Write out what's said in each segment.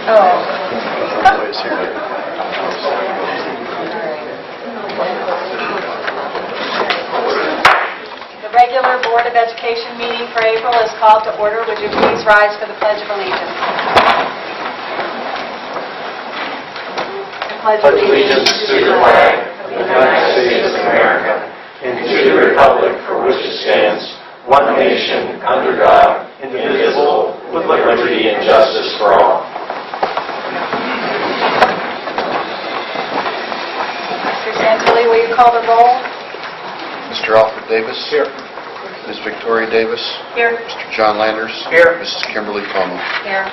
The regular Board of Education meeting for April is called to order. Would you please rise for the Pledge of Allegiance? Pledge allegiance to the flag of the United States of America and to the republic for which it stands, one nation, under God, indivisible, with liberty and justice for all. Mr. Santilli, will you call the roll? Mr. Alfred Davis. Here. Ms. Victoria Davis. Here. Mr. John Landers. Here. Mrs. Kimberly Como. Here.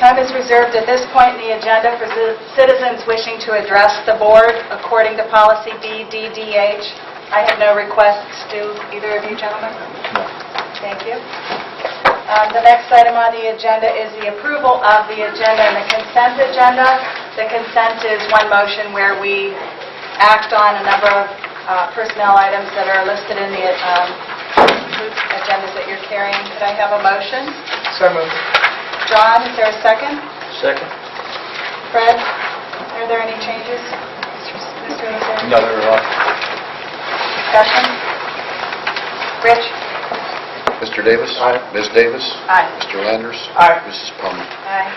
Time is reserved at this point in the agenda for citizens wishing to address the board according to policy BDDH. I have no requests. Do either of you gentlemen? No. Thank you. The next item on the agenda is the approval of the agenda and the consent agenda. The consent is one motion where we act on a number of personnel items that are listed in the agendas that you're carrying. Could I have a motion? So moved. John, is there a second? Second. Fred, are there any changes? Mr. Lazare? No, there are not. Discussion? Rich? Mr. Davis. Aye. Ms. Davis. Aye. Mr. Landers. Aye. Mrs. Palmer. Aye.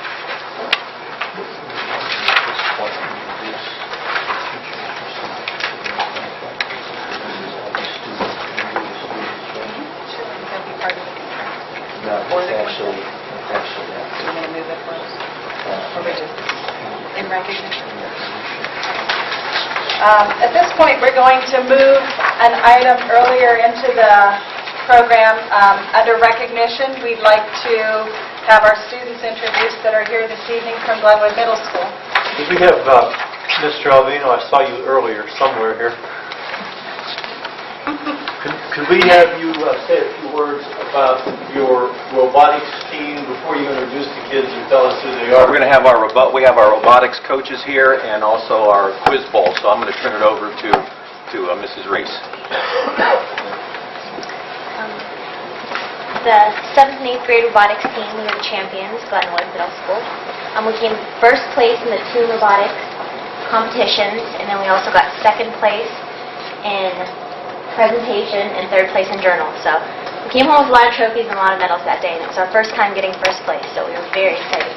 In recognition. At this point, we're going to move an item earlier into the program. Under recognition, we'd like to have our students introduced that are here this evening from Glenwood Middle School. We have Mr. Alvino. I saw you earlier somewhere here. Could we have you say a few words about your robotics team before you introduce the kids and tell us who they are? We're going to have our robotics coaches here and also our quiz bowl. So I'm going to turn it over to Mrs. Reese. The 7th and 8th grade robotics team, we were champions, Glenwood Middle School. We came first place in the 2 robotics competitions, and then we also got 2nd place in presentation and 3rd place in journal. So we came home with a lot of trophies and a lot of medals that day, and it was our first time getting first place, so we were very excited.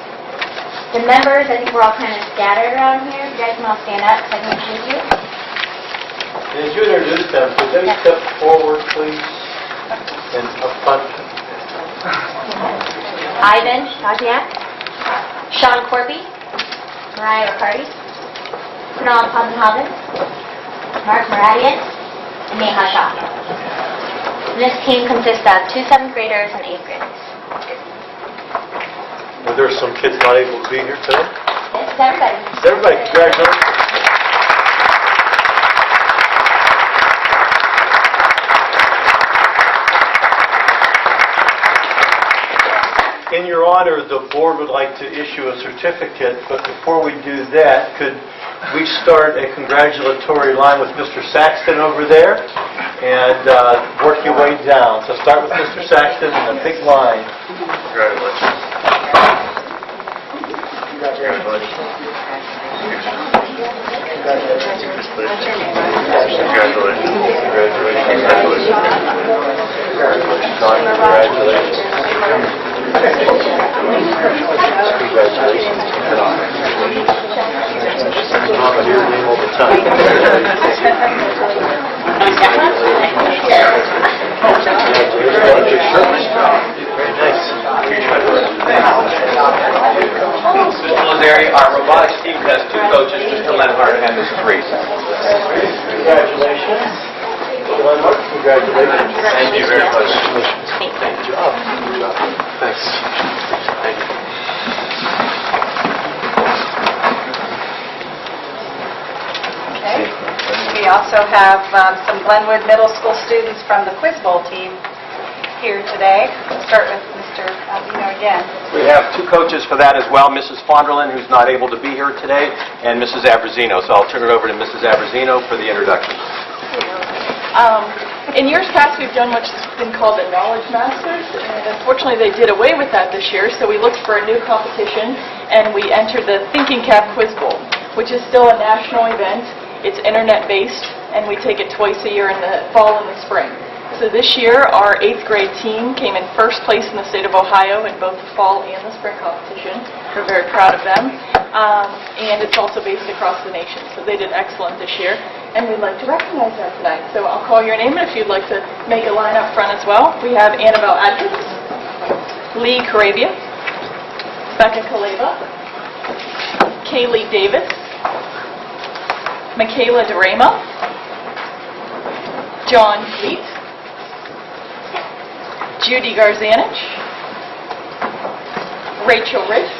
The members, I think we're all kind of scattered around here. You guys can all stand up so I can introduce you. And as you introduce them, could they step forward, please, and up front? Ivan Stasiak, Sean Corby, Mariah Riccardi, Kunal Padmanabhan, Mark Maradian, and Neha Shah. And this team consists of 2 7th graders and 8th graders. Well, there's some kids not able to be here today. It's everybody. It's everybody. Congratulations. In your honor, the board would like to issue a certificate, but before we do that, could we start a congratulatory line with Mr. Saxton over there and work your way down. So start with Mr. Saxton and a big line. Congratulations. Congratulations. Congratulations. Congratulations. Mr. Lazare, our robotics team has 2 coaches, Mr. Lenhart and Mrs. Reese. Congratulations. Lenhart, congratulations. Thank you very much. Good job. Good job. Thanks. Thank you. Okay. We also have some Glenwood Middle School students from the Quiz Bowl team here today. We'll start with Mr. Alvino again. We have 2 coaches for that as well, Mrs. Fonderlin, who's not able to be here today, and Mrs. Abrazino. So I'll turn it over to Mrs. Abrazino for the introduction. In years past, we've done what's been called the Knowledge Masters, and unfortunately they did away with that this year, so we looked for a new competition, and we entered the Thinking Cap Quiz Bowl, which is still a national event. It's internet-based, and we take it twice a year in the fall and the spring. So this year, our 8th grade team came in first place in the state of Ohio in both the fall and the spring competition. We're very proud of them. And it's also based across the nation. So they did excellent this year. And we'd like to recognize them tonight. So I'll call your name, and if you'd like to make a line up front as well. We have Annabelle Atkins, Lee Carabia, Becca Kaleva, Kaylee Davis, Michaela DeRama, John Fleet, Judy Garzanich, Rachel Rich,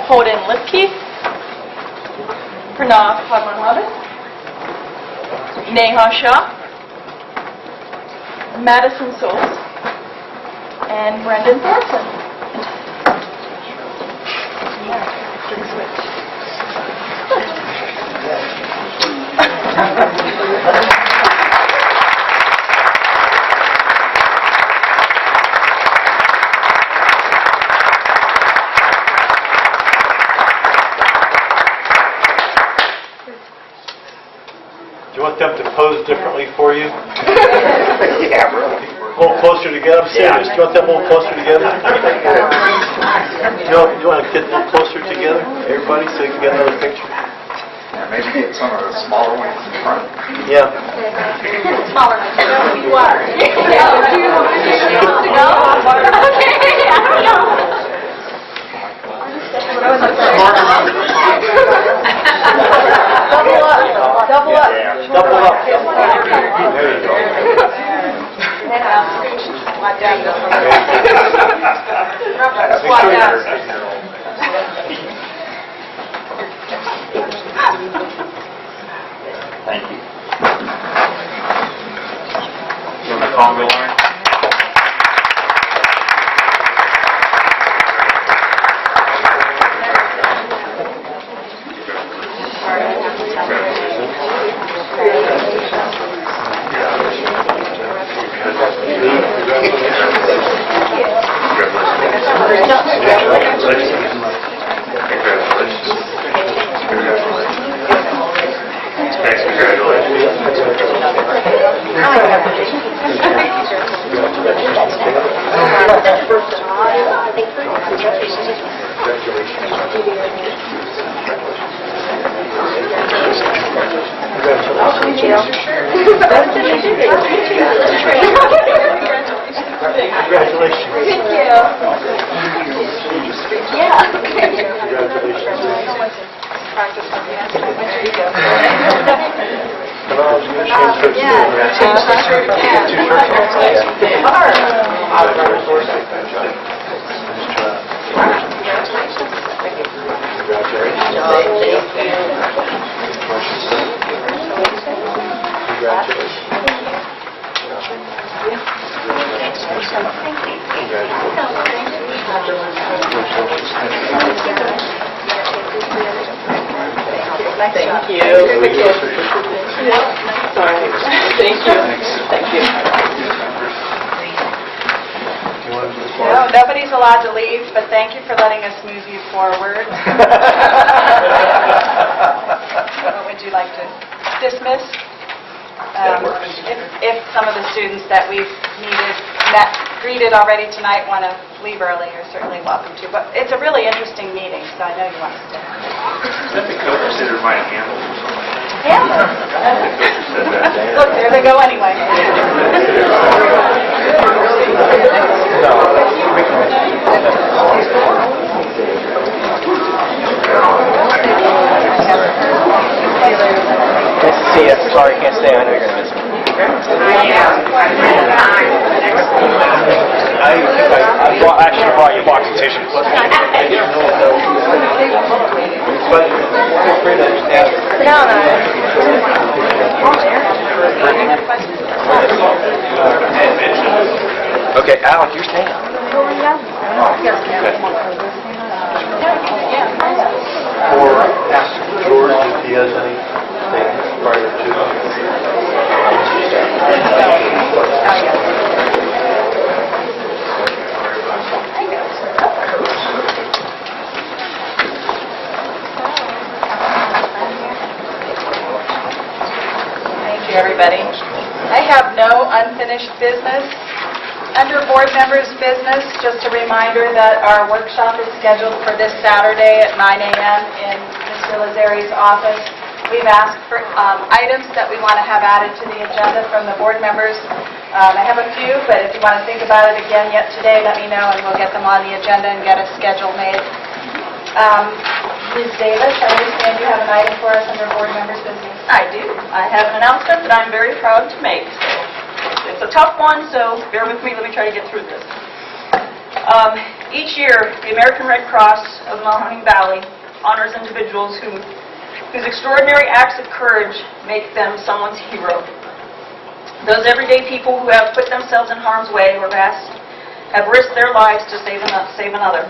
Holden Lipke, Pranav Padmanabhan, Neha Shah, Madison Souls, and Brendan Thorson. Do you want them to pose differently for you? Yeah, really. A little closer together? I'm serious. Do you want them a little closer together? You want to get a little closer together, everybody, so you can get another picture? Yeah, maybe get some of the smaller ones in front. Yeah. Smaller than you are. Do you want to go? Okay, I don't know. Double up. Double up. Double up. There you go. Squat down. Squat down. Thank you. You want the Congo line? Congratulations. Thank you. Yeah. Congratulations. Practice on the answer. When did you go? Change the shirt. Yeah. Two shirts. Thank you. Sorry. Thank you. Thank you. No, nobody's allowed to leave, but thank you for letting us move you forward. What would you like to dismiss? If some of the students that we've greeted already tonight want to leave early, you're certainly welcome to. But it's a really interesting meeting, so I know you want to stay. Is that the coach said it might handle or something? Yeah. Said that. Look, there they go anyway. Nice to see you. Sorry, I can't stay. I know you're going to miss me. I actually brought you a box of tissues. Okay, Alec, you're staying. Or ask George if he has anything prior to. Thank you, everybody. I have no unfinished business. Under board members' business, just a reminder that our workshop is scheduled for this Saturday at 9 a.m. in Mr. Lazari's office. We've asked for items that we want to have added to the agenda from the board members. I have a few, but if you want to think about it again yet today, let me know and we'll get them on the agenda and get a schedule made. Ms. Davis, I understand you have an item for us under board members' business. I do. I have an announcement that I'm very proud to make. It's a tough one, so bear with me. Let me try to get through this. Each year, the American Red Cross of the Mahoning Valley honors individuals whose extraordinary acts of courage make them someone's hero. Those everyday people who have put themselves in harm's way or have risked their lives to save another.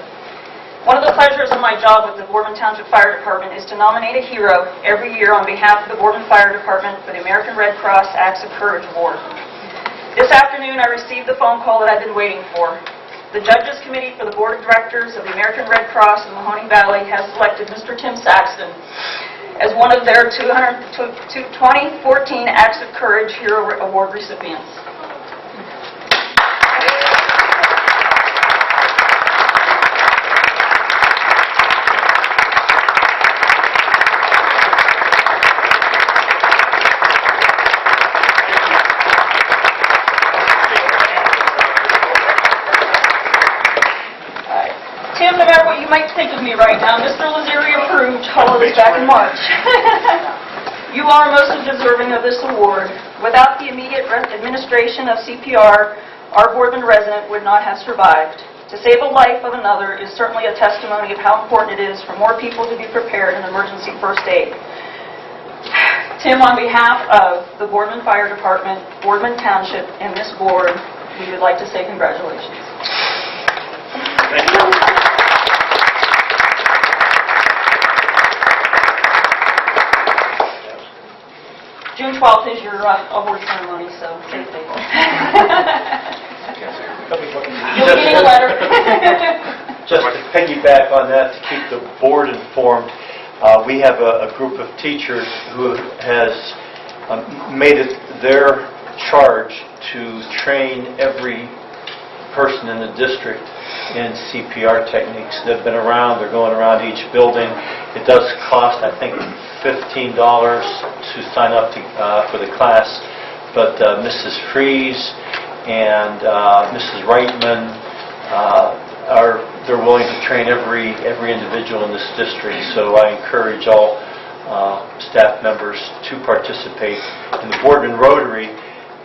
One of the pleasures of my job with the Boardman Township Fire Department is to nominate a hero every year on behalf of the Boardman Fire Department for the American Red Cross Acts of Courage Award. This afternoon, I received the phone call that I've been waiting for. The Judges Committee for the Board of Directors of the American Red Cross of Mahoning Valley has selected Mr. Tim Saxton as one of their 2014 Acts of Courage Hero Award recipients. Tim, no matter what you might think of me right now, Mr. Lazari approved all of this back in March. You are most deserving of this award. Without the immediate administration of CPR, our Boardman resident would not have survived. To save a life of another is certainly a testimony of how important it is for more people to be prepared in emergency first aid. Tim, on behalf of the Boardman Fire Department, Boardman Township, and this board, we would like to say congratulations. Thank you. June 12th is your award ceremony, so stay safe. You'll be getting a letter. Just to piggyback on that, to keep the board informed, we have a group of teachers who has made it their charge to train every person in the district in CPR techniques. They've been around, they're going around each building. It does cost, I think, $15 to sign up for the class, but Mrs. Fries and Mrs. Reitman they're willing to train every individual in this district, so I encourage all staff members to participate. And the Boardman Rotary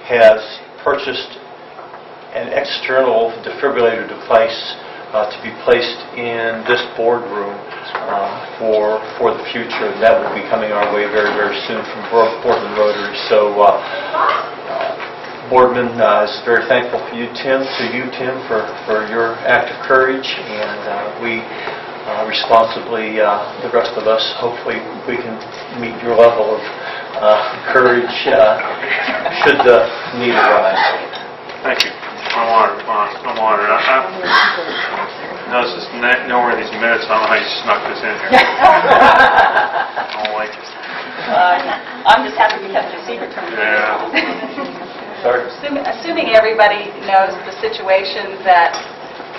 has purchased an external defibrillator device to be placed in this boardroom for the future. That will be coming our way very, very soon from Boardman Rotary. So Boardman is very thankful for you, Tim, for your act of courage, and we responsibly, the rest of us, hopefully we can meet your level of courage should the need arise. Thank you. I'm honored. I noticed nowhere in these minutes. I don't know how you snuck this in here. I don't like it. I'm just happy we kept it a secret from you. Yeah. Sorry. Assuming everybody knows the situation that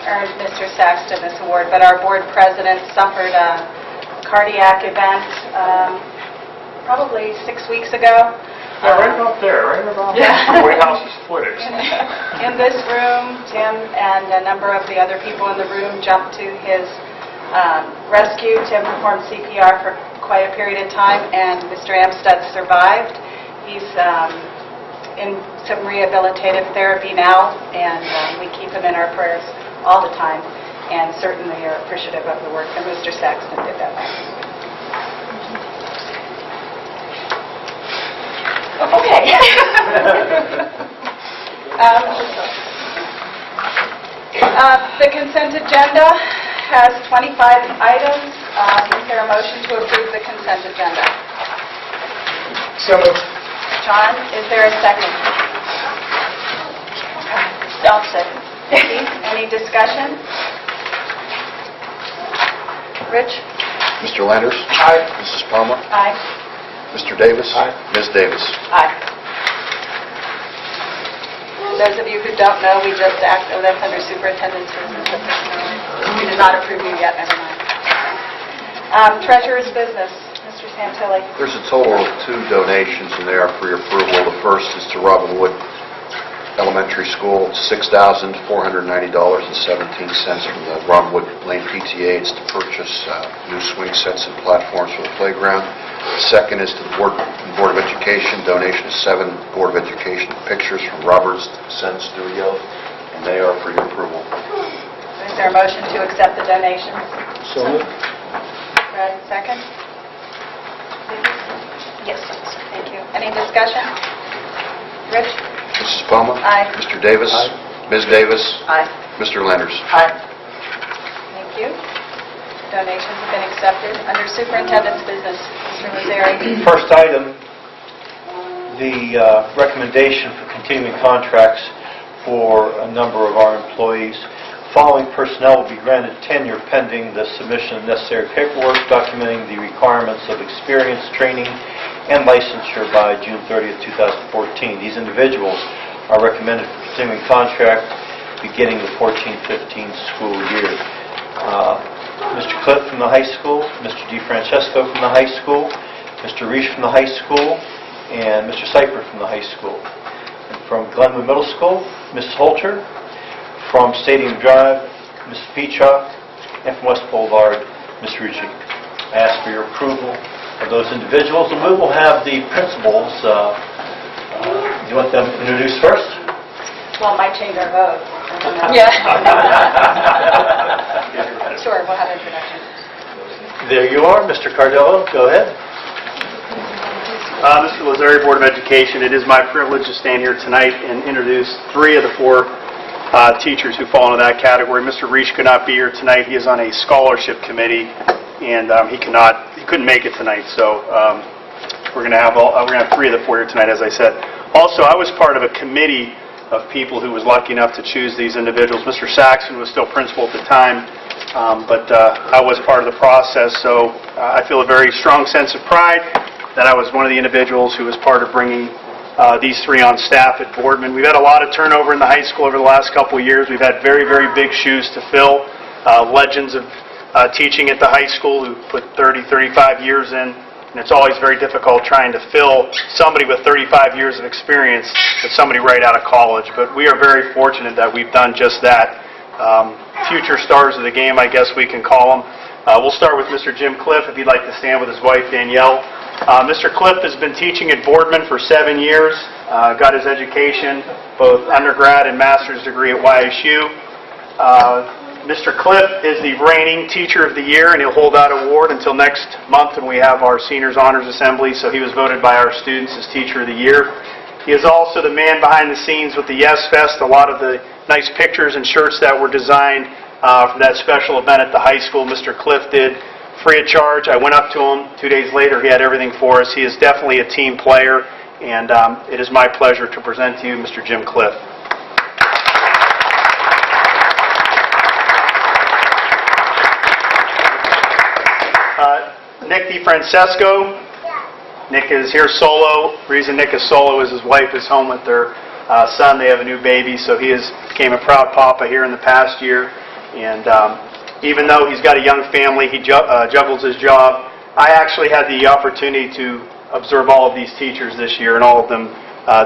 earned Mr. Saxton this award, but our board president suffered a cardiac event probably 6 weeks ago. Yeah, right about there, right about the White House is footage. In this room, Tim and a number of the other people in the room jumped to his rescue. Tim performed CPR for quite a period of time, and Mr. Amstead survived. He's in some rehabilitative therapy now, and we keep him in our prayers all the time, and certainly are appreciative of the work that Mr. Saxton did that night. Okay. The consent agenda has 25 items. Is there a motion to approve the consent agenda? So moved. John, is there a second? I'll second. Vicki, any discussion? Rich? Mr. Landers. Aye. Mrs. Palmer. Aye. Mr. Davis. Aye. Ms. Davis. Aye. Those of you who don't know, we just that's under Superintendents Business. We did not approve you yet, never mind. Treasurer's Business, Mr. Santilli. There's a total of 2 donations in there for your approval. The first is to Robin Wood Elementary School, $6,490.17 from the Robin Wood Lane PTA. It's to purchase new swing sets and platforms for the playground. The second is to the Board of Education, donation of 7 Board of Education pictures from Robert's Zen Studio, and they are for your approval. Is there a motion to accept the donations? So moved. Brad, second? Yes. Thank you. Any discussion? Rich? Mrs. Palmer. Aye. Mr. Davis. Aye. Ms. Davis. Aye. Mr. Landers. Aye. Thank you. Donations have been accepted. Under Superintendent's Business, Mr. Lazari. First item, the recommendation for continuing contracts for a number of our employees. Following personnel will be granted tenure pending the submission of necessary paperwork documenting the requirements of experience, training, and licensure by June 30th, 2014. These individuals are recommended for continuing contract beginning the 14-15 school year. Mr. Cliff from the high school, Mr. DeFrancesco from the high school, Mr. Reich from the high school, and Mr. Cypher from the high school. And from Glenwood Middle School, Mrs. Holter. From Stadium Drive, Mrs. Peacock. And from West Boulevard, Ms. Ruchi. I ask for your approval of those individuals, and we will have the principals. Do you want them introduced first? Well, it might change our vote. Yeah. Sure, we'll have introductions. There you are, Mr. Cardello. Go ahead. Mr. Lazari, Board of Education, it is my privilege to stand here tonight and introduce 3 of the 4 teachers who fall into that category. Mr. Reich could not be here tonight. He is on a scholarship committee, and he couldn't make it tonight. So we're going to have 3 of the 4 here tonight, as I said. Also, I was part of a committee of people who was lucky enough to choose these individuals. Mr. Saxon was still principal at the time, but I was part of the process. So I feel a very strong sense of pride that I was one of the individuals who was part of bringing these 3 on staff at Boardman. We've had a lot of turnover in the high school over the last couple of years. We've had very, very big shoes to fill. Legends of teaching at the high school who put 30, 35 years in, and it's always very difficult trying to fill somebody with 35 years of experience with somebody right out of college. But we are very fortunate that we've done just that. Future stars of the game, I guess we can call them. We'll start with Mr. Jim Cliff, if he'd like to stand with his wife, Danielle. Mr. Cliff has been teaching at Boardman for 7 years, got his education, both undergrad and master's degree at YSU. Mr. Cliff is the reigning Teacher of the Year, and he'll hold that award until next month when we have our Seniors Honors Assembly, so he was voted by our students as Teacher of the Year. He is also the man behind the scenes with the Yes Fest, a lot of the nice pictures and shirts that were designed for that special event at the high school. Mr. Cliff did free of charge. I went up to him 2 days later. He had everything for us. He is definitely a team player, and it is my pleasure to present to you Mr. Jim Cliff. Nick DeFrancesco. Nick is here solo. The reason Nick is solo is his wife is home with their son. They have a new baby, so he became a proud papa here in the past year. And even though he's got a young family, he juggles his job. I actually had the opportunity to observe all of these teachers this year, and all of them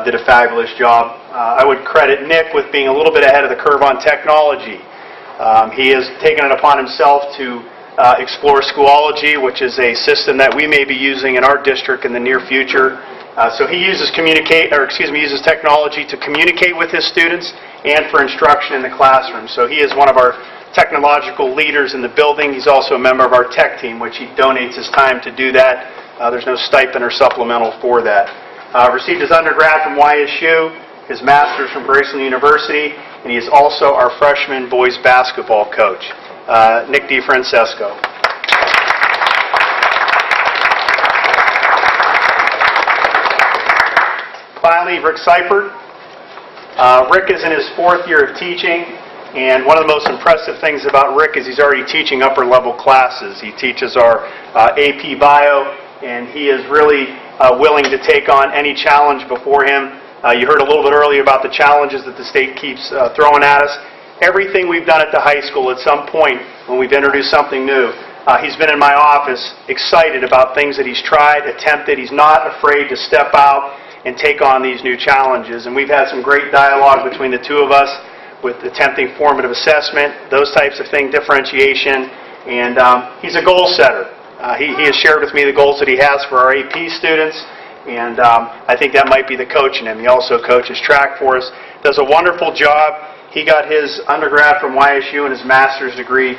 did a fabulous job. I would credit Nick with being a little bit ahead of the curve on technology. He has taken it upon himself to explore Schoology, which is a system that we may be using in our district in the near future. So he uses uses technology to communicate with his students and for instruction in the classroom. So he is one of our technological leaders in the building. He's also a member of our tech team, which he donates his time to do that. There's no stipend or supplemental for that. Received his undergrad from YSU, his master's from Graceland University, and he is also our freshman boys basketball coach. Nick DeFrancesco. Finally, Rick Seifert. Rick is in his 4th year of teaching, and one of the most impressive things about Rick is he's already teaching upper level classes. He teaches our AP Bio, and he is really willing to take on any challenge before him. You heard a little bit earlier about the challenges that the state keeps throwing at us. Everything we've done at the high school, at some point when we've introduced something new, he's been in my office excited about things that he's tried, attempted. He's not afraid to step out and take on these new challenges. And we've had some great dialogue between the two of us with attempting formative assessment, those types of things, differentiation. And he's a goal setter. He has shared with me the goals that he has for our AP students. And I think that might be the coach in him. He also coaches track for us. Does a wonderful job. He got his undergrad from YSU and his master's degree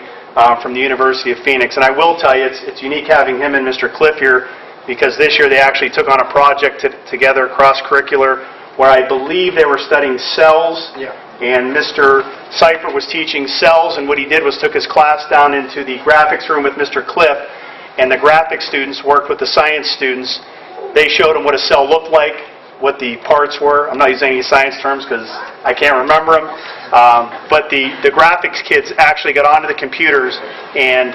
from the University of Phoenix. And I will tell you, it's unique having him and Mr. Cliff here, because this year they actually took on a project together, cross-curricular, where I believe they were studying cells. Yeah. And Mr. Seifert was teaching cells, and what he did was took his class down into the graphics room with Mr. Cliff, and the graphics students worked with the science students. They showed him what a cell looked like, what the parts were. I'm not using any science terms because I can't remember them. But the graphics kids actually got onto the computers and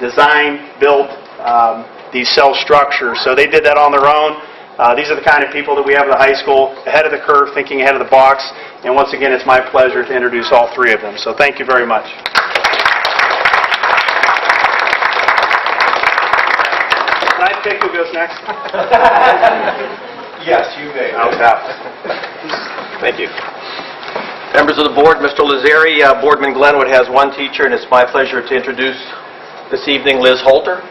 designed, built these cell structures. So they did that on their own. These are the kind of people that we have at the high school, ahead of the curve, thinking ahead of the box. And once again, it's my pleasure to introduce all 3 of them. So thank you very much. Can I pick who goes next? Yes, you may. Thank you. Members of the board, Mr. Lazari, Boardman Glenwood has 1 teacher, and it's my pleasure to introduce this evening Liz Holter.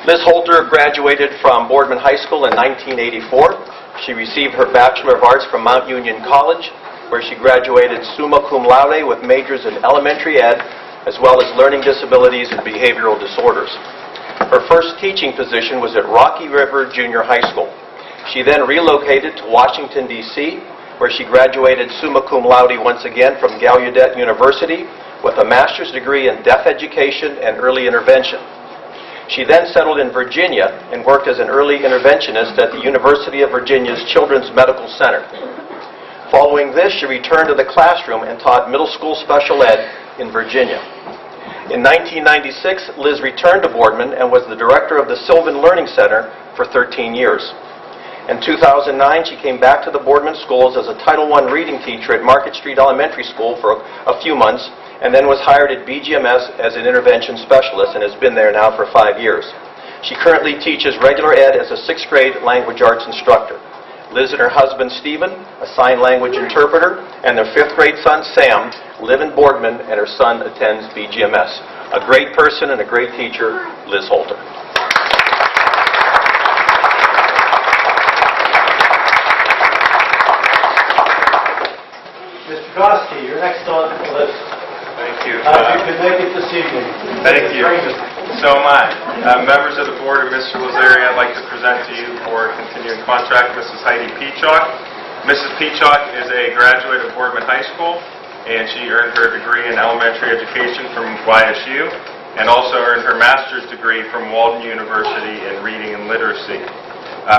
Liz Holter graduated from Boardman High School in 1984. She received her Bachelor of Arts from Mount Union College, where she graduated summa cum laude with majors in elementary ed, as well as learning disabilities and behavioral disorders. Her first teaching position was at Rocky River Junior High School. She then relocated to Washington, D.C., where she graduated summa cum laude once again from Gallaudet University with a master's degree in deaf education and early intervention. She then settled in Virginia and worked as an early interventionist at the University of Virginia's Children's Medical Center. Following this, she returned to the classroom and taught middle school special ed in Virginia. In 1996, Liz returned to Boardman and was the director of the Sylvan Learning Center for 13 years. In 2009, she came back to the Boardman schools as a Title I reading teacher at Market Street Elementary School for a few months, and then was hired at BGMS as an intervention specialist and has been there now for 5 years. She currently teaches regular ed as a 6th grade language arts instructor. Liz and her husband, Stephen, a sign language interpreter, and their 5th grade son, Sam, live in Boardman, and her son attends BGMS. A great person and a great teacher, Liz Holter. Mr. Goski, you're next on the list. Thank you. You can make it this evening. Thank you. So am I. Members of the board and Mr. Lazari, I'd like to present to you for continuing contract Mrs. Heidi Peacock. Mrs. Peacock is a graduate of Boardman High School, and she earned her degree in elementary education from YSU, and also earned her master's degree from Walden University in reading and literacy.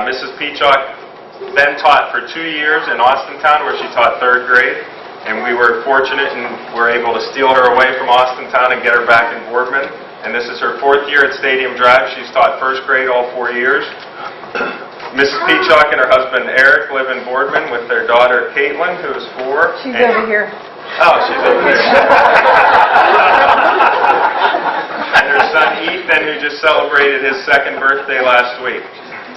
Mrs. Peacock then taught for 2 years in Austintown, where she taught 3rd grade. And we were fortunate and were able to steal her away from Austintown and get her back in Boardman. And this is her 4th year at Stadium Drive. She's taught 1st grade all 4 years. Mrs. Peacock and her husband Eric live in Boardman with their daughter Caitlin, who is 4. She's over here. Oh, she's over there. And her son Ethan, who just celebrated his 2nd birthday last week.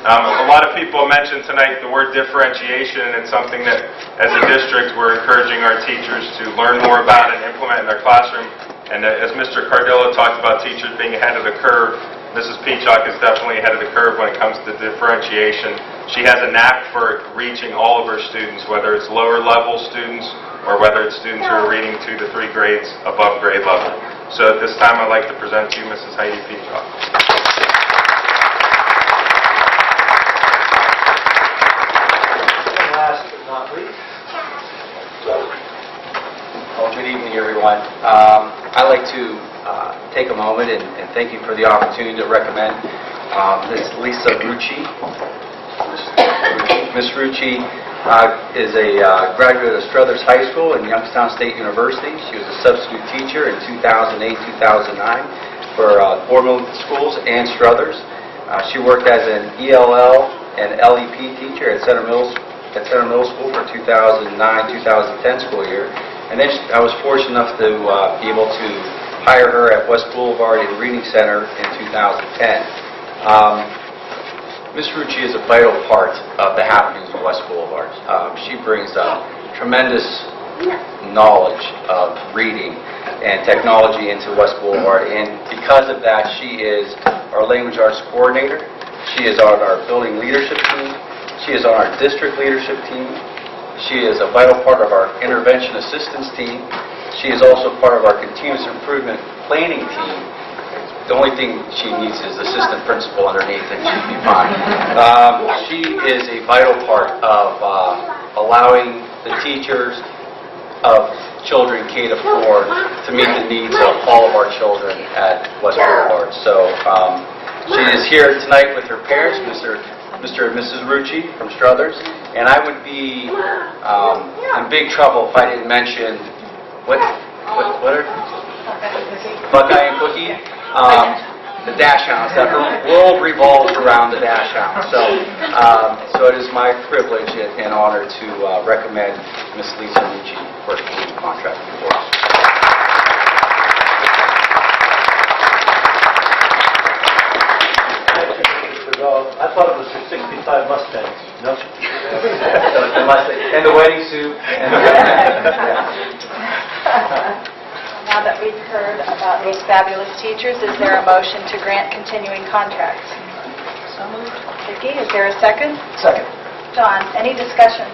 A lot of people mentioned tonight the word differentiation, and it's something that, as a district, we're encouraging our teachers to learn more about and implement in their classroom. And as Mr. Cardillo talked about teachers being ahead of the curve, Mrs. Peacock is definitely ahead of the curve when it comes to differentiation. She has a knack for reaching all of her students, whether it's lower level students or whether it's students who are reading 2 to 3 grades above grade level. So at this time, I'd like to present to you Mrs. Heidi Peacock. Last but not least. Well, good evening, everyone. I'd like to take a moment and thank you for the opportunity to recommend Ms. Lisa Ruchi. Ms. Ruchi is a graduate of Struthers High School and Youngstown State University. She was a substitute teacher in 2008-2009 for Boardman Schools and Struthers. She worked as an ELL and LEP teacher at Center Middle School for 2009-2010 school year. And then I was fortunate enough to be able to hire her at West Boulevard and Reading Center in 2010. Ms. Ruchi is a vital part of the happenings of West Boulevard. She brings tremendous knowledge of reading and technology into West Boulevard, and because of that, she is our language arts coordinator. She is on our building leadership team. She is on our district leadership team. She is a vital part of our intervention assistance team. She is also part of our continuous improvement planning team. The only thing she needs is assistant principal underneath, and she'd be fine. She is a vital part of allowing the teachers of children K to 4 to meet the needs of all of our children at West Boulevard. So she is here tonight with her parents, Mr. and Mrs. Ruchi from Struthers, and I would be in big trouble if I didn't mention what are Buckeye and Cookie. The Dash Hounds. That world revolves around the Dash Hounds. So it is my privilege and honor to recommend Ms. Lisa Ruchi for the contract for us. I thought it was for 65 Mustangs. No? And the wedding suit. Now that we've heard about these fabulous teachers, is there a motion to grant continuing contracts? So moved. Vicki, is there a second? Second. John, any discussion?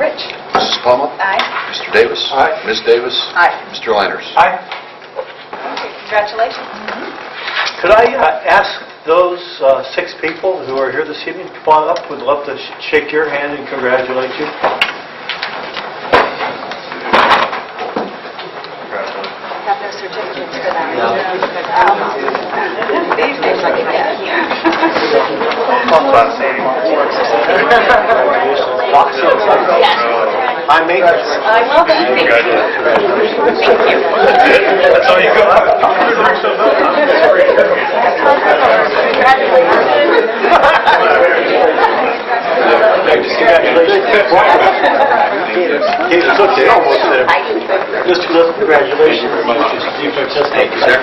Rich? Mrs. Palma? Aye. Mr. Davis? Aye. Ms. Davis? Aye. Mr. Landers? Aye. Congratulations. Could I ask those 6 people who are here this evening to come on up? We'd love to shake your hand and congratulate you. Have no certificates for that. These days I can get here. I made it. I love it. Thank you. That's all you got. It's okay, almost there. Just congratulations. Thank you, sir.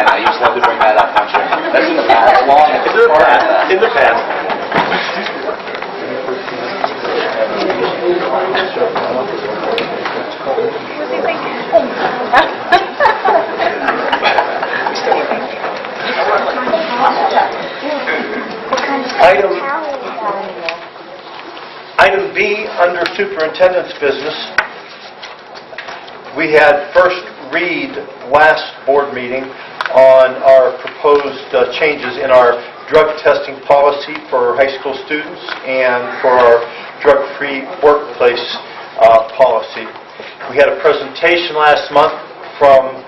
I used to have to bring that up, don't you? That's in the past. Long as it's part of that. In the past. Item B under Superintendents Business. We had first read last board meeting on our proposed changes in our drug testing policy for high school students and for our drug-free workplace policy. We had a presentation last month from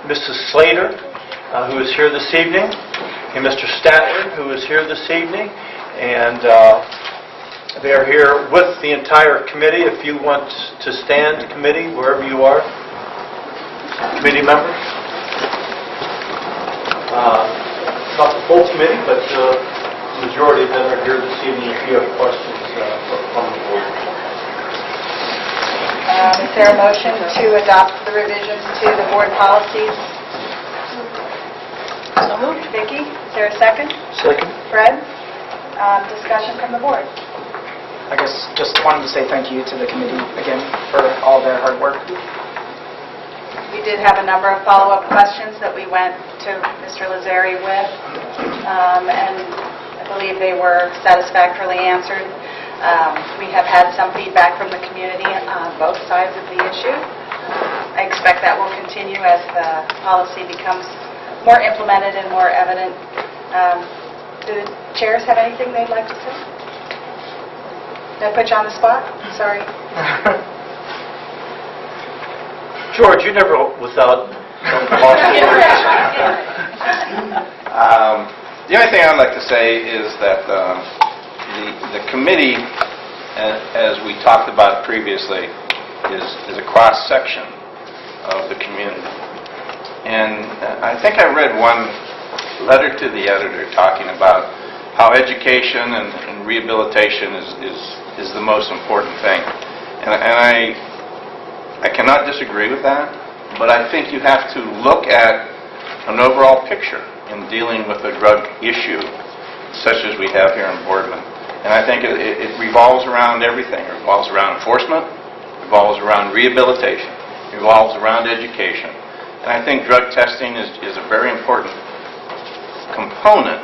Mrs. Slater, who is here this evening, and Mr. Statler, who is here this evening, and they are here with the entire committee. If you want to stand, committee, wherever you are, committee members. Not the full committee, but the majority of them are here this evening if you have questions from the board. Is there a motion to adopt the revisions to the board policies? So moved. Vicki, is there a second? Second. Fred? Discussion from the board. I guess just wanted to say thank you to the committee again for all their hard work. We did have a number of follow-up questions that we went to Mr. Lazzari with, and I believe they were satisfactorily answered. We have had some feedback from the community on both sides of the issue. I expect that will continue as the policy becomes more implemented and more evident. Do the chairs have anything they'd like to say? Did I put you on the spot? Sorry. George, you never without The only thing I'd like to say is that the committee, as we talked about previously, is a cross-section of the community. And I think I read one letter to the editor talking about how education and rehabilitation is the most important thing. And I cannot disagree with that, but I think you have to look at an overall picture in dealing with a drug issue such as we have here in Boardman. And I think it revolves around everything. It revolves around enforcement, it revolves around rehabilitation, it revolves around education. And I think drug testing is a very important component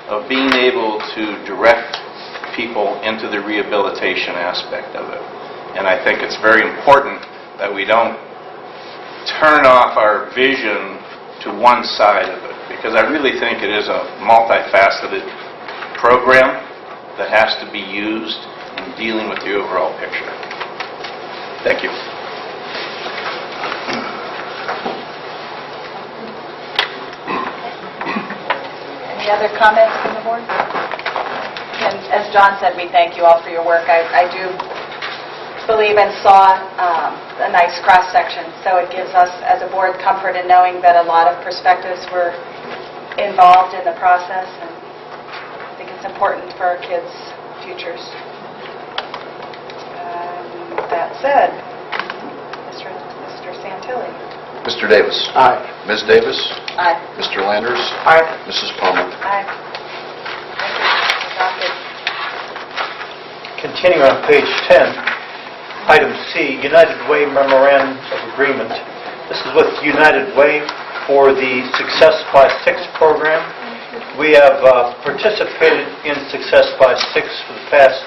of being able to direct people into the rehabilitation aspect of it. And I think it's very important that we don't turn off our vision to one side of it, because I really think it is a multifaceted program that has to be used in dealing with the overall picture. Thank you. Any other comments from the board? And as John said, we thank you all for your work. I do believe and saw a nice cross-section, so it gives us as a board comfort in knowing that a lot of perspectives were involved in the process, and I think it's important for our kids' futures. That said, Mr. Santilli. Mr. Davis. Aye. Ms. Davis. Aye. Mr. Landers. Aye. Mrs. Palmer. Aye. Thank you. Adopted. Continuing on page 10, item C, United Way Memorandum of Agreement. This is with United Way for the Success by 6 program. We have participated in Success by 6 for the past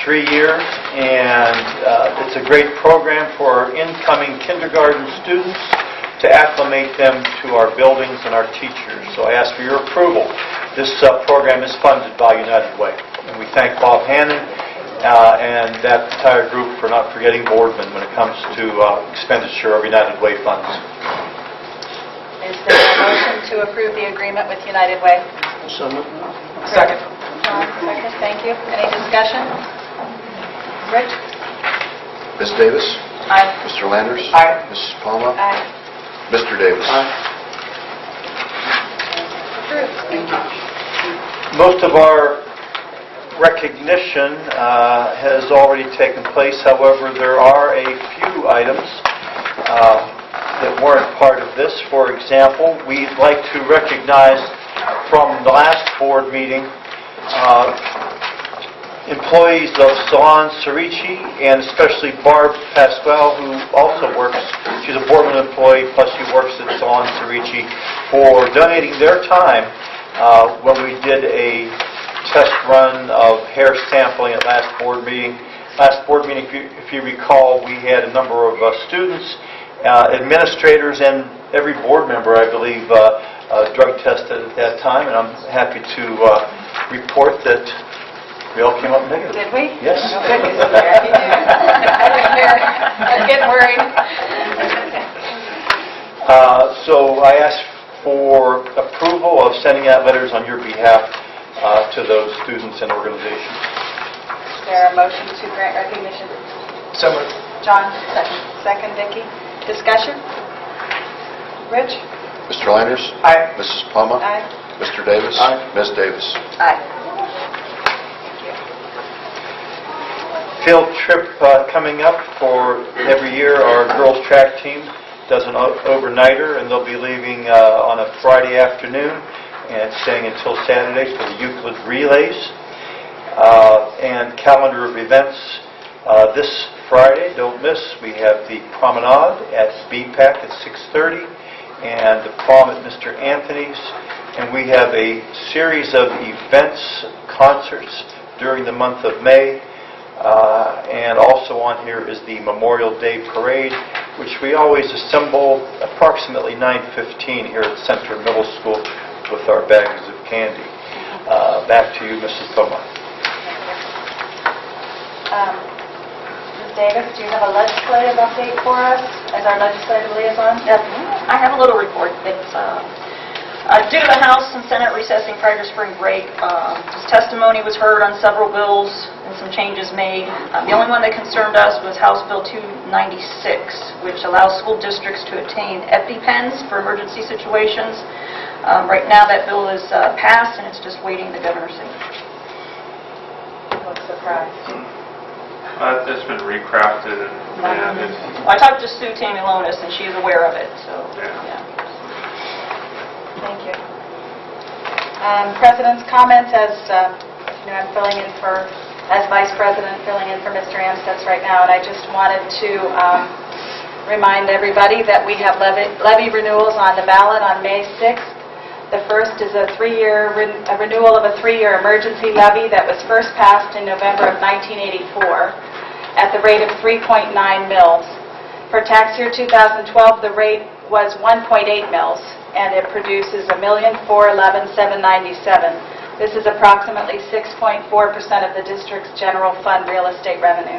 3 years, and it's a great program for our incoming kindergarten students to acclimate them to our buildings and our teachers. So I ask for your approval. This program is funded by United Way, and we thank Bob Hannon and that entire group for not forgetting Boardman when it comes to expenditure of United Way funds. Is there a motion to approve the agreement with United Way? Second. John, second. Thank you. Any discussion? Rich? Ms. Davis. Aye. Mr. Landers. Aye. Mrs. Palmer. Aye. Mr. Davis. Approved. Thank you. Most of our recognition has already taken place. However, there are a few items that weren't part of this. For example, we'd like to recognize from the last board meeting employees of Salon Ruchi, and especially Barb Pasquale, who also works, she's a Boardman employee, plus she works at Salon Ruchi, for donating their time when we did a test run of hair sampling at last board meeting. Last board meeting, if you recall, we had a number of students, administrators, and every board member, I believe, drug tested at that time, and I'm happy to report that we all came up negative. Did we? Yes. Oh, goodness. I didn't hear. I'm getting worried. So I ask for approval of sending out letters on your behalf to those students and organizations. Is there a motion to grant recognition? So moved. John, second. Second, Vicki. Discussion? Rich? Mr. Landers. Aye. Mrs. Palmer. Aye. Mr. Davis. Aye. Ms. Davis. Aye. Field trip coming up for every year. Our girls track team does an overnighter, and they'll be leaving on a Friday afternoon and staying until Saturday for the Euclid Relays. And calendar of events this Friday, don't miss, we have the promenade at BPAC at 6:30 and the prom at Mr. Anthony's. And we have a series of events, concerts during the month of May. And also on here is the Memorial Day Parade, which we always assemble approximately 9:15 here at Center Middle School with our bags of candy. Back to you, Mrs. Thoma. Ms. Davis, do you have a legislative update for us as our legislative liaison? I have a little report. It's Due to the House and Senate recessing prior to spring break, his testimony was heard on several bills and some changes made. The only one that concerned us was House Bill 296, which allows school districts to obtain EpiPens for emergency situations. Right now, that bill is passed, and it's just waiting the governor's signature. What surprise? It's been recrafted, and it's... I talked to Sue Tamilonis, and she's aware of it, so, yeah. Thank you. President's comments, as you know, I'm filling in for, as Vice President, filling in for Mr. Amstutz right now, and I just wanted to remind everybody that we have levy renewals on the ballot on May 6th. The first is a renewal of a 3-year emergency levy that was first passed in November of 1984 at the rate of 3.9 mils. For tax year 2012, the rate was 1.8 mils, and it produces $1,411,797. This is approximately 6.4% of the district's general fund real estate revenue.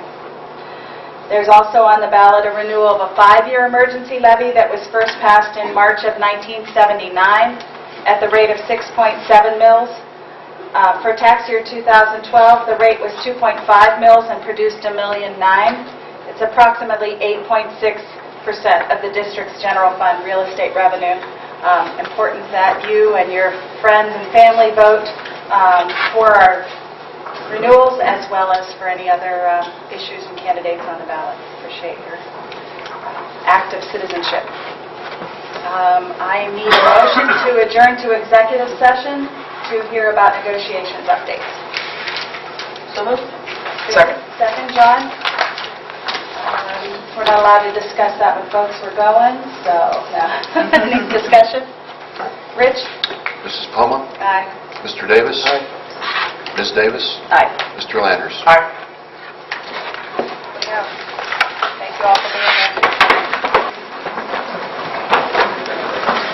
There's also on the ballot a renewal of a 5-year emergency levy that was first passed in March of 1979 at the rate of 6.7 mils. For tax year 2012, the rate was 2.5 mils and produced $1,009,000. It's approximately 8.6% of the district's general fund real estate revenue. Important that you and your friends and family vote for our renewals as well as for any other issues and candidates on the ballot. Appreciate your active citizenship. I need a motion to adjourn to executive session to hear about negotiations updates. So moved. Second. Second, John. We're not allowed to discuss that when folks were going, so any discussion? Rich? Mrs. Poma? Aye. Mr. Davis? Aye. Ms. Davis? Aye. Mr. Landers? Aye.